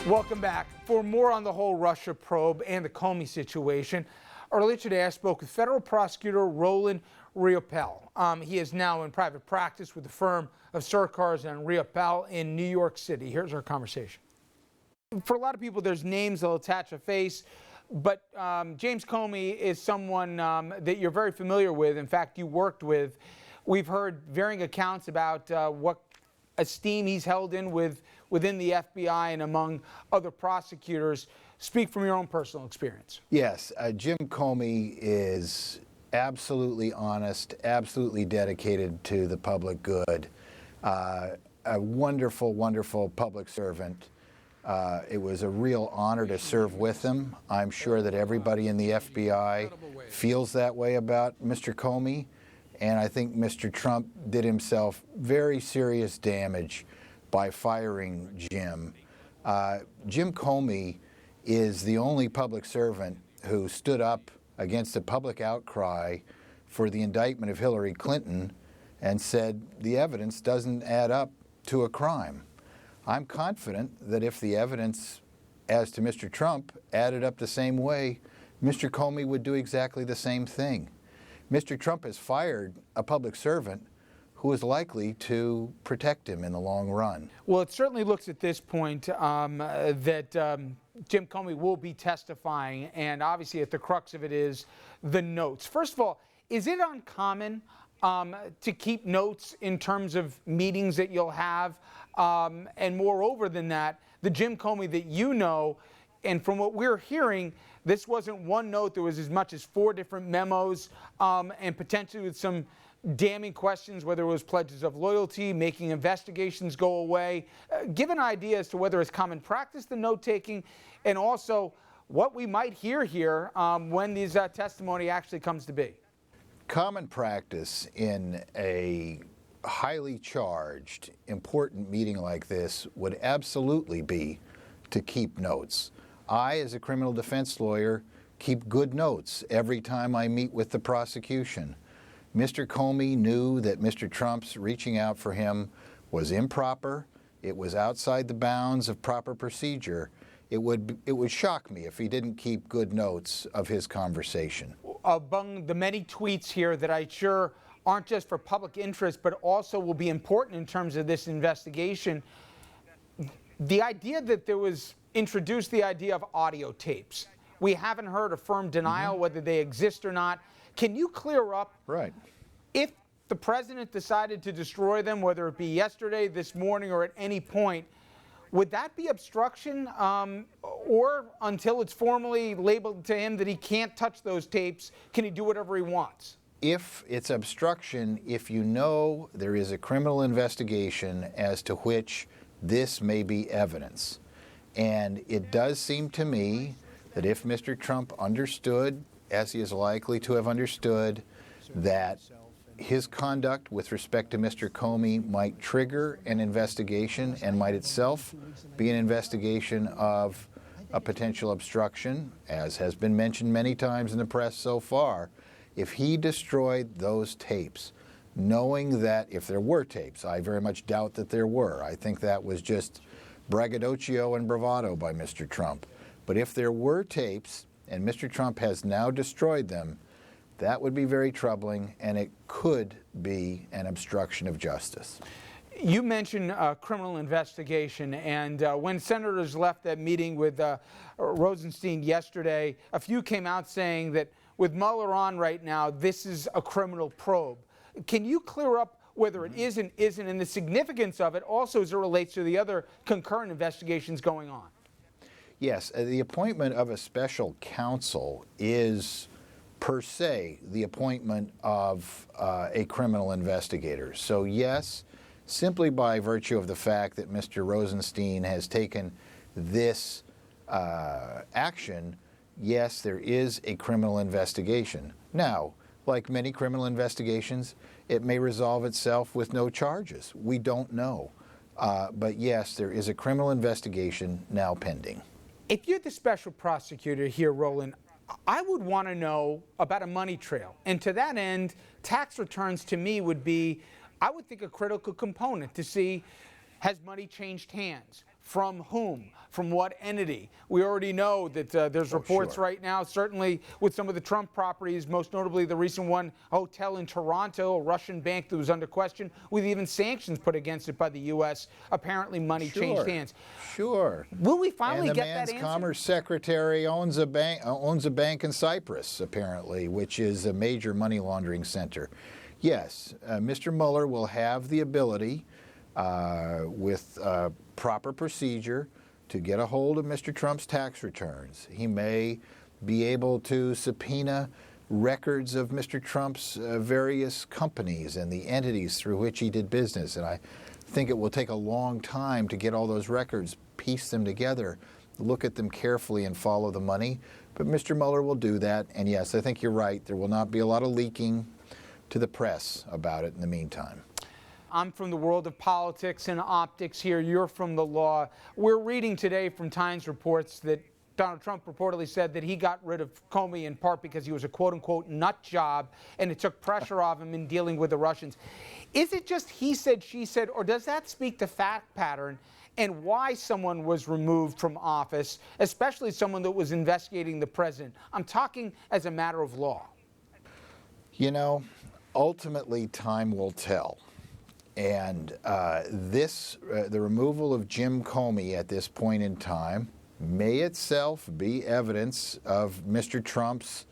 Welcome back. For more on the whole Russia probe and the Comey situation, earlier today I spoke with Federal Prosecutor Roland Riopelle. He is now in private practice with the firm of Sarkars and Riopelle in New York City. Here's our conversation. For a lot of people, there's names that'll attach a face, but James Comey is someone that you're very familiar with. In fact, you worked with. We've heard varying accounts about what esteem he's held in within the FBI and among other prosecutors. Speak from your own personal experience. Yes, Jim Comey is absolutely honest, absolutely dedicated to the public good. A wonderful, wonderful public servant. It was a real honor to serve with him. I'm sure that everybody in the FBI feels that way about Mr. Comey. And I think Mr. Trump did himself very serious damage by firing Jim. Jim Comey is the only public servant who stood up against a public outcry for the indictment of Hillary Clinton and said the evidence doesn't add up to a crime. I'm confident that if the evidence as to Mr. Trump added up the same way, Mr. Comey would do exactly the same thing. Mr. Trump has fired a public servant who is likely to protect him in the long run. Well, it certainly looks at this point that Jim Comey will be testifying, and obviously at the crux of it is the notes. First of all, is it uncommon to keep notes in terms of meetings that you'll have? And moreover than that, the Jim Comey that you know, and from what we're hearing, this wasn't one note. There was as much as 4 different memos and potentially with some damning questions, whether it was pledges of loyalty, making investigations go away. Give an idea as to whether it's common practice, the note-taking, and also what we might hear here when this testimony actually comes to be. Common practice in a highly charged, important meeting like this would absolutely be to keep notes. I, as a criminal defense lawyer, keep good notes every time I meet with the prosecution. Mr. Comey knew that Mr. Trump's reaching out for him was improper. It was outside the bounds of proper procedure. It would shock me if he didn't keep good notes of his conversation. Among the many tweets here that I'm sure aren't just for public interest, but also will be important in terms of this investigation, the idea that there was introduced the idea of audio tapes. We haven't heard a firm denial whether they exist or not. Can you clear up if the president decided to destroy them, whether it be yesterday, this morning, or at any point, would that be obstruction or until it's formally labeled to him that he can't touch those tapes, can he do whatever he wants? If it's obstruction, if you know there is a criminal investigation as to which this may be evidence. And it does seem to me that if Mr. Trump understood, as he is likely to have understood, that his conduct with respect to Mr. Comey might trigger an investigation and might itself be an investigation of a potential obstruction, as has been mentioned many times in the press so far, if he destroyed those tapes, knowing that if there were tapes, I very much doubt that there were. I think that was just braggadocio and bravado by Mr. Trump. But if there were tapes, and Mr. Trump has now destroyed them, that would be very troubling, and it could be an obstruction of justice. You mentioned criminal investigation, and when senators left that meeting with Rosenstein yesterday, a few came out saying that with Mueller on right now, this is a criminal probe. Can you clear up whether it is and isn't, and the significance of it also as it relates to the other concurrent investigations going on? Yes, the appointment of a special counsel is per se the appointment of a criminal investigator. So yes, simply by virtue of the fact that Mr. Rosenstein has taken this action, yes, there is a criminal investigation. Now, like many criminal investigations, it may resolve itself with no charges. We don't know. But yes, there is a criminal investigation now pending. If you're the special prosecutor here, Roland, I would want to know about a money trail. And to that end, tax returns to me would be, I would think, a critical component to see, has money changed hands From whom? From what entity? We already know that there's reports right now, certainly with some of the Trump properties, most notably the recent one, hotel in Toronto, a Russian bank that was under question, with even sanctions put against it by the U.S. Apparently money changed hands. Sure. Will we finally get that And the answer? man's commerce secretary owns a bank in Cyprus, apparently, which is a major money laundering center. Yes, Mr. Mueller will have the ability, with proper procedure, to get a hold of Mr. Trump's tax returns. He may be able to subpoena records of Mr. Trump's various companies and the entities through which he did business. And I think it will take a long time to get all those records, piece them together, look at them carefully and follow the money. But Mr. Mueller will do that. And yes, I think you're right. There will not be a lot of leaking to the press about it in the meantime. I'm from the world of politics and optics here. You're from the law. We're reading today from Times reports that Donald Trump reportedly said that he got rid of Comey in part because he was a quote-unquote nut job and it took pressure off him in dealing with the Russians. Is it just he said, she said, or does that speak to fact pattern and why someone was removed from office, especially someone that was investigating the president? I'm talking as a matter of law. You know, ultimately time will tell. And the removal of Jim Comey at this point in time may itself be evidence of Mr. Trump's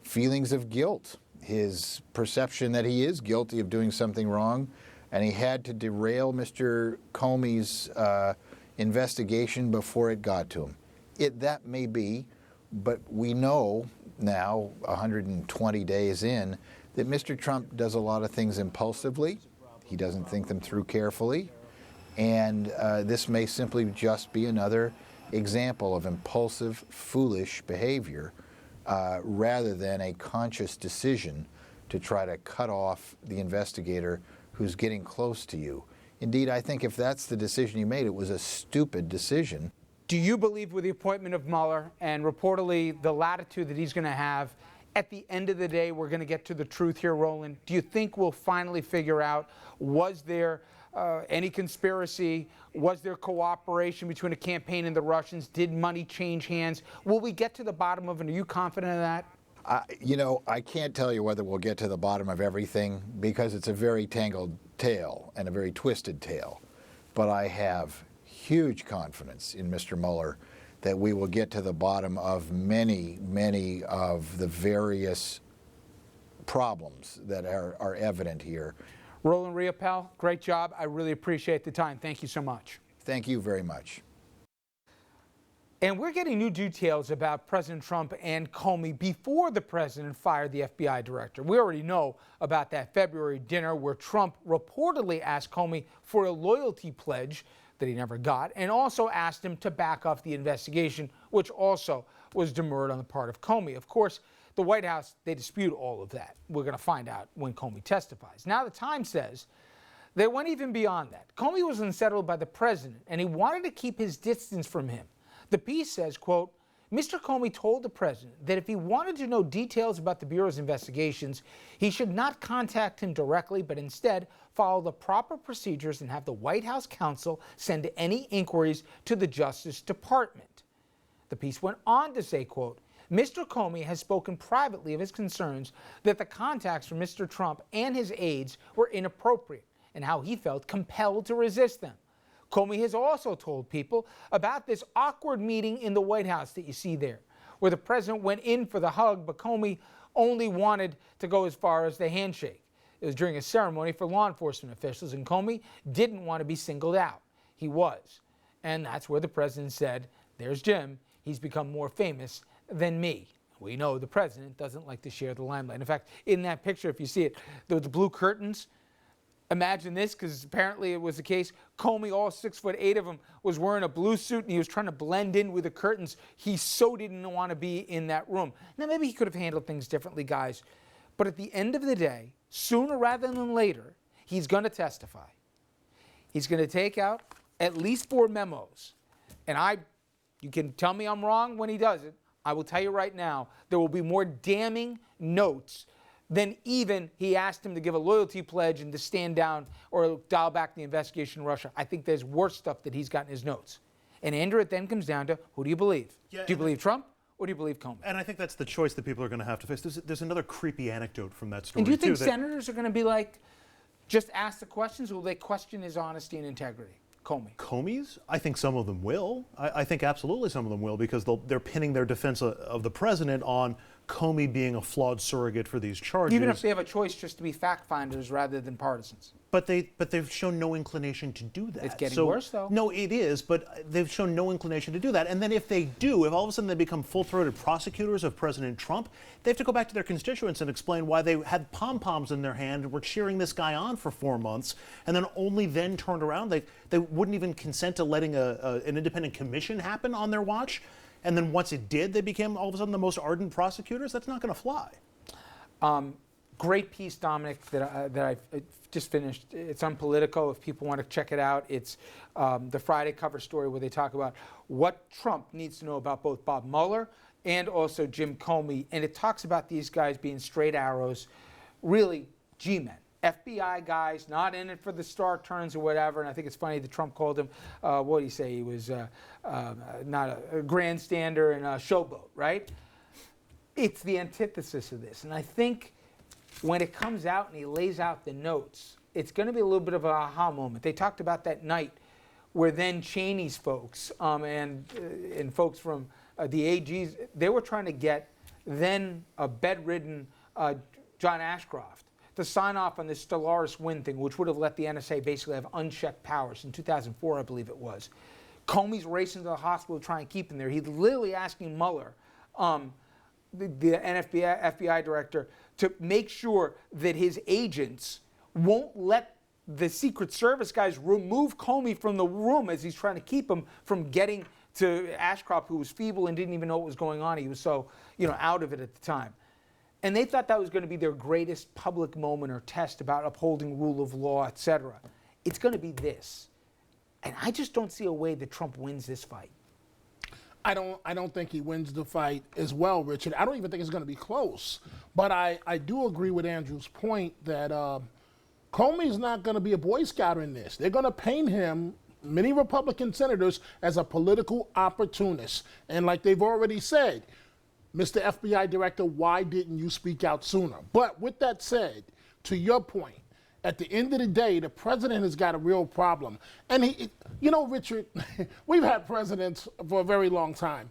feelings of guilt, his perception that he is guilty of doing something wrong, and he had to derail Mr. Comey's investigation before it got to him. That may be, but we know now, 120 days in, that Mr. Trump does a lot of things impulsively. He doesn't think them through carefully, and this may simply just be another example of impulsive, foolish behavior rather than a conscious decision to try to cut off the investigator who's getting close to you. Indeed, I think if that's the decision he made, it was a stupid decision. Do you believe with the appointment of Mueller and reportedly the latitude that he's going to have, at the end of the day, we're going to get to the truth here, Roland? Do you think we'll finally figure out, was there any conspiracy? Was there cooperation between a campaign and the Russians? Did money change hands? Will we get to the bottom of it? Are you confident of that? You know, I can't tell you whether we'll get to the bottom of everything because it's a very tangled tale and a very twisted tale. But I have huge confidence in Mr. Mueller that we will get to the bottom of many, many of the various problems that are evident here. Roland Riopelle, great job. I really appreciate the time. Thank you so much. Thank you very much. And we're getting new details about President Trump and Comey before the president fired the FBI director. We already know about that February dinner where Trump reportedly asked Comey for a loyalty pledge that he never got, and also asked him to back off the investigation, which also was demurred on the part of Comey. Of course, the White House, they dispute all of that. We're going to find out when Comey testifies. Now, the Times says they went even beyond that. Comey was unsettled by the president, and he wanted to keep his distance from him. The piece says, quote, Mr. Comey told the president that if he wanted to know details about the Bureau's investigations, he should not contact him directly, but instead follow the proper procedures and have the White House counsel send any inquiries to the Justice Department. The piece went on to say, quote, Mr. Comey has spoken privately of his concerns that the contacts from Mr. Trump and his aides were inappropriate and how he felt compelled to resist them. Comey has also told people about this awkward meeting in the White House that you see there, where the president went in for the hug, but Comey only wanted to go as far as the handshake. It was during a ceremony for law enforcement officials, and Comey didn't want to be singled out. He was. And that's where the president said, there's Jim. He's become more famous than me. We know the president doesn't like to share the limelight. In fact, in that picture, if you see it, the blue curtains, imagine this, because apparently it was the case. Comey, all 6'8" of him, was wearing a blue suit and he was trying to blend in with the curtains. He so didn't want to be in that room. Now, maybe he could have handled things differently, guys. But at the end of the day, sooner rather than later, he's going to testify. He's going to take out at least 4 memos. And you can tell me I'm wrong when he does it. I will tell you right now, there will be more damning notes than even he asked him to give a loyalty pledge and to stand down or dial back the investigation in Russia. I think there's worse stuff that he's got in his notes. And Andrew, it then comes down to who do you believe? Yeah, Do you believe Trump or do you believe Comey? And I think that's the choice that people are going to have to face. There's another creepy anecdote from that story. And do you think too, senators are going to be like, just ask the questions, or will they question his honesty and integrity? Comey's? I think some of them will. I think absolutely some of them will, because they're pinning their defense of the president on Comey being a flawed surrogate for these charges. Even if they have a choice just to be fact finders rather than partisans. But they've shown no inclination to do that. It's getting worse, though. No, it is, but they've shown no inclination to do that. And then if they do, if all of a sudden they become full-throated prosecutors of President Trump, they have to go back to their constituents and explain why they had pom-poms in their hand and were cheering this guy on for 4 months, and then only then turned around. They wouldn't even consent to letting an independent commission happen on their watch. And then once it did, they became all of a sudden the most ardent prosecutors. That's not going to fly. Great piece, Dominic, that I just finished. It's on Politico. If people want to check it out, it's the Friday cover story where they talk about what Trump needs to know about both Bob Mueller and also Jim Comey. And it talks about these guys being straight arrows, really G-men. FBI guys, not in it for the star turns or whatever. And I think it's funny that Trump called him, what did he say? He was not a grandstander and a showboat, right? It's the antithesis of this. And I think when it comes out and he lays out the notes, it's going to be a little bit of an aha moment. They talked about that night where then Cheney's folks and folks from the AGs, they were trying to get then a bedridden John Ashcroft to sign off on this Stellaris Win thing, which would have let the NSA basically have unchecked powers in 2004, I believe it was. Comey's racing to the hospital to try and keep him there. He's literally asking Mueller, the FBI director, to make sure that his agents won't let the Secret Service guys remove Comey from the room as he's trying to keep him from getting to Ashcroft, who was feeble and didn't even know what was going on. He was so, out of it at the time. And they thought that was going to be their greatest public moment or test about upholding rule of law, et cetera. It's going to be this. And I just don't see a way that Trump wins this fight. I don't think he wins the fight as well, Richard. I don't even think it's going to be close. But I do agree with Andrew's point that Comey's not going to be a Boy Scout in this. They're going to paint him, many Republican senators, as a political opportunist. And like they've already said, Mr. FBI Director, why didn't you speak out sooner? But with that said, to your point, at the end of the day, the president has got a real problem. And Richard, we've had presidents for a very long time.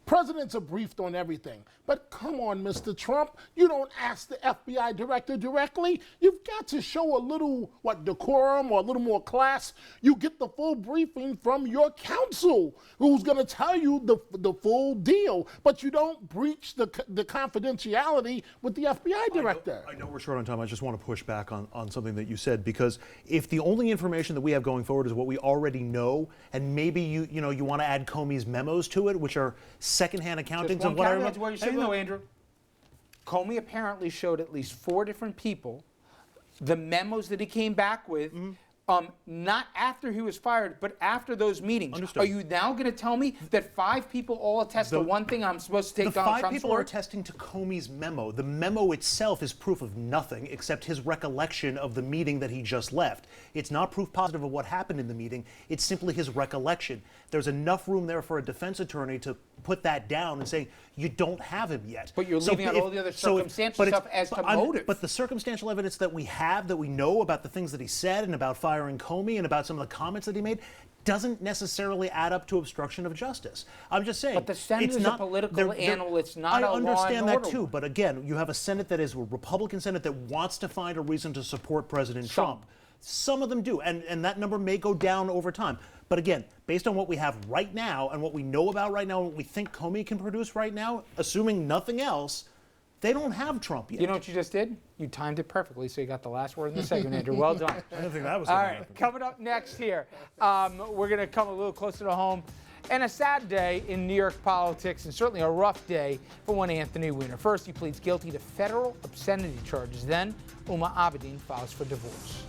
Presidents are briefed on everything. But come on, Mr. Trump, you don't ask the FBI director directly. You've got to show a little, decorum or a little more class. You get the full briefing from your counsel, who's going to tell you the full deal. But you don't breach the confidentiality with the FBI director. I know we're short on time. I just want to push back on something that you said, because if the only information that we have going forward is what we already know, and maybe you want to add Comey's memos to it, which are secondhand accountings of what I remember. Where you said, no, Andrew. Comey apparently showed at least 4 different people the memos that he came back with, not after he was fired, but after those meetings. Understood. Are you now going to tell me that 5 people all attest to one thing I'm supposed to take Donald Trump's word? The 5 people are attesting to Comey's memo. The memo itself is proof of nothing except his recollection of the meeting that he just left. It's not proof positive of what happened in the meeting. It's simply his recollection. There's enough room there for a defense attorney to put that down and say, you don't have him yet. But you're leaving out all the other circumstantial stuff as to motive. But the circumstantial evidence that we have, that we know about the things that he said and about firing Comey and about some of the comments that he made, doesn't necessarily add up to obstruction of justice. I'm just saying. But the Senate's a political animal. It's not a law and order. I understand that too. But again, you have a Senate that is a Republican Senate that wants to find a reason to support President Trump. Some of them do, and that number may go down over time. But again, based on what we have right now and what we know about right now, and what we think Comey can produce right now, assuming nothing else, they don't have Trump yet. You know what you just did? You timed it perfectly, so you got the last word in the segment, Andrew. Well done. I didn't think that was all going right, to happen. Coming up next here, we're going to come a little closer to home. And a sad day in New York politics, and certainly a rough day for one Anthony Weiner. First, he pleads guilty to federal obscenity charges. Then, Uma Abedin files for divorce.